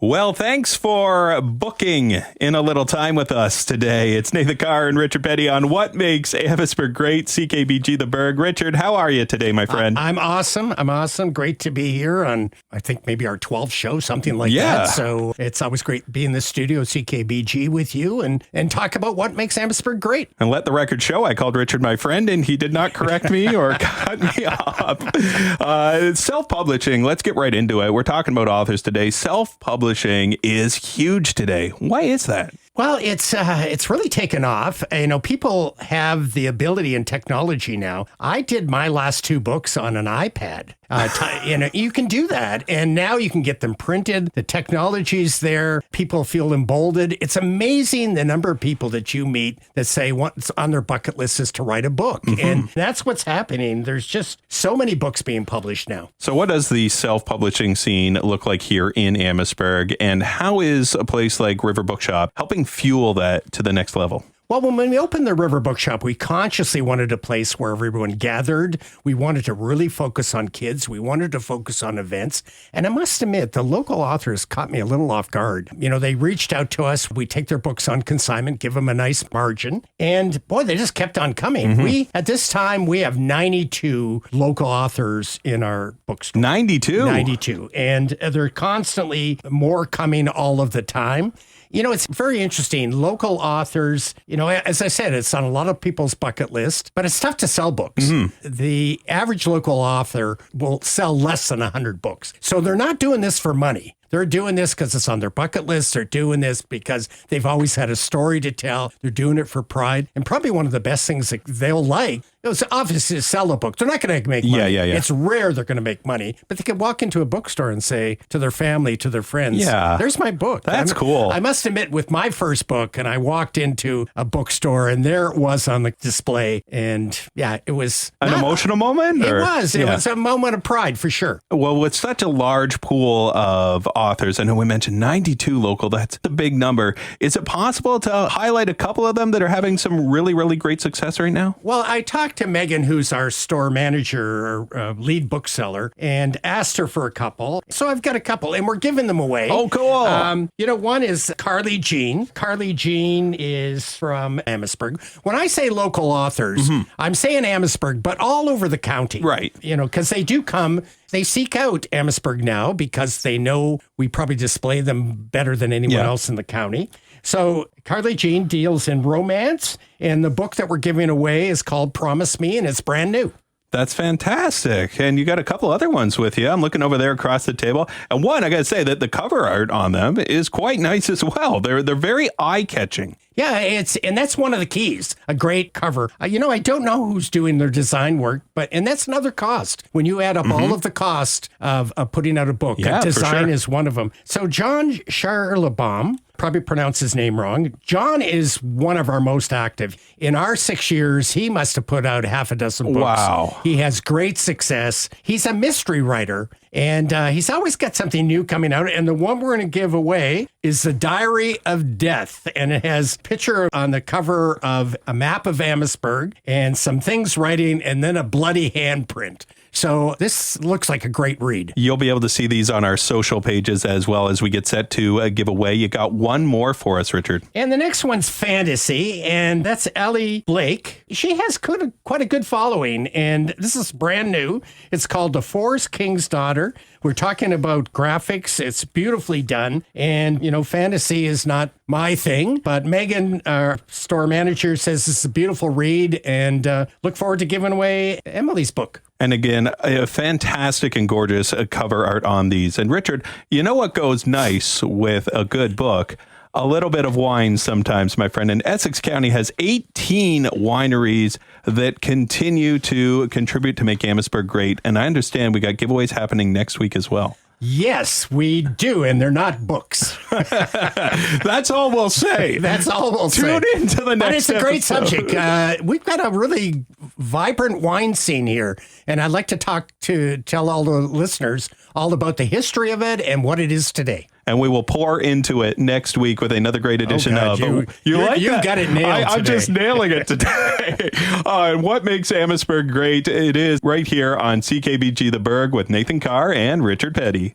Well, thanks for booking in a little time with us today. It's Nathan Carr and Richard Peddie on What Makes Amherstburg Great, CKBG The Burg. Richard, how are you today, my friend? I'm awesome. Great to be here on, I think, maybe our 12th show, something like that. So it's always great to be in the studio at CKBG with you and talk about what makes Amherstburg great. And let the record show, I called Richard my friend, and he did not correct me or cut me off. Self-publishing, let's get right into it. We're talking about authors today. Self-publishing is huge today. Why is that? Well, it's really taken off. People have the ability and technology now. I did my last 2 books on an iPad. You can do that. And now you can get them printed. The technology's there. People feel emboldened. It's amazing the number of people that you meet that say what's on their bucket list is to write a book. Mm-hmm. And that's what's happening. There's just so many books being published now. So what does the self-publishing scene look like here in Amherstburg? And how is a place like River Bookshop helping fuel that to the next level? Well, when we opened the River Bookshop, we consciously wanted a place where everyone gathered. We wanted to really focus on kids. We wanted to focus on events. And I must admit, the local authors caught me a little off guard. They reached out to us. We take their books on consignment, give them a nice margin. And boy, they just kept on coming. Mm-hmm. At this time, we have 92 local authors in our bookstore. 92? 92. And they're constantly more coming all of the time. It's very interesting. Local authors, as I said, it's on a lot of people's bucket list, but it's tough to sell books. Mm-hmm. The average local author will sell less than 100 books. So they're not doing this for money. They're doing this because it's on their bucket list. They're doing this because they've always had a story to tell. They're doing it for pride. And probably one of the best things that they'll like is obviously to sell a book. They're not going to make money. Yeah. It's rare they're going to make money. But they can walk into a bookstore and say to their family, to their friends, there's my book. That's cool. I must admit, with my first book, and I walked into a bookstore and there it was on the display. And it was an emotional moment? It was. It was a moment of pride for sure. Well, with such a large pool of authors, I know we mentioned 92 local, that's a big number. Is it possible to highlight a couple of them that are having some really, really great success right now? Well, I talked to Megan, who's our store manager, lead bookseller, and asked her for a couple. So I've got a couple, and we're giving them away. Oh, cool. One is Carly Jean. Carly Jean is from Amherstburg. When I say local authors, I'm saying Amherstburg, but all over the county. Right. Because they do come. They seek out Amherstburg now because they know we probably display them better than anyone else in the county. So Carly Jean deals in romance, and the book that we're giving away is called Promise Me, and it's brand new. That's fantastic. And you got a couple other ones with you. I'm looking over there across the table. And one, I got to say that the cover art on them is quite nice as well. They're very eye-catching. Yeah, and that's one of the keys, a great cover. I don't know who's doing their design work, and that's another cost. When you add up all of the cost of putting out a book, design is one of them. So John Charlebaum, probably pronounce his name wrong. John is one of our most active. In our 6 years, he must have put out half a dozen books. Wow. He has great success. He's a mystery writer, and he's always got something new coming out. And the one we're going to give away is The Diary of Death. And it has a picture on the cover of a map of Amherstburg and some things writing and then a bloody handprint. So this looks like a great read. You'll be able to see these on our social pages as well as we get set to give away. You got one more for us, Richard. And the next one's fantasy, and that's Ellie Blake. She has quite a good following, and this is brand new. It's called The Forest King's Daughter. We're talking about graphics. It's beautifully done, and, fantasy is not my thing, but Megan, our store manager, says it's a beautiful read, and look forward to giving away Emily's book. And again, a fantastic and gorgeous cover art on these. And Richard, you know what goes nice with a good book? A little bit of wine sometimes, my friend. And Essex County has 18 wineries that continue to contribute to make Amherstburg great. And I understand we got giveaways happening next week as well. Yes, we do, and they're not books. That's all we'll say. That's all we'll say. Tune into the next But it's a great episode. subject. We've got a really vibrant wine scene here, and I'd like to tell all the listeners all about the history of it and what it is today. And we will pour into it next week with another great edition of... You've got it nailed I'm just nailing it today. And what makes Amherstburg great? It is right here on CKBG The Burg with Nathan Carr and Richard Peddie.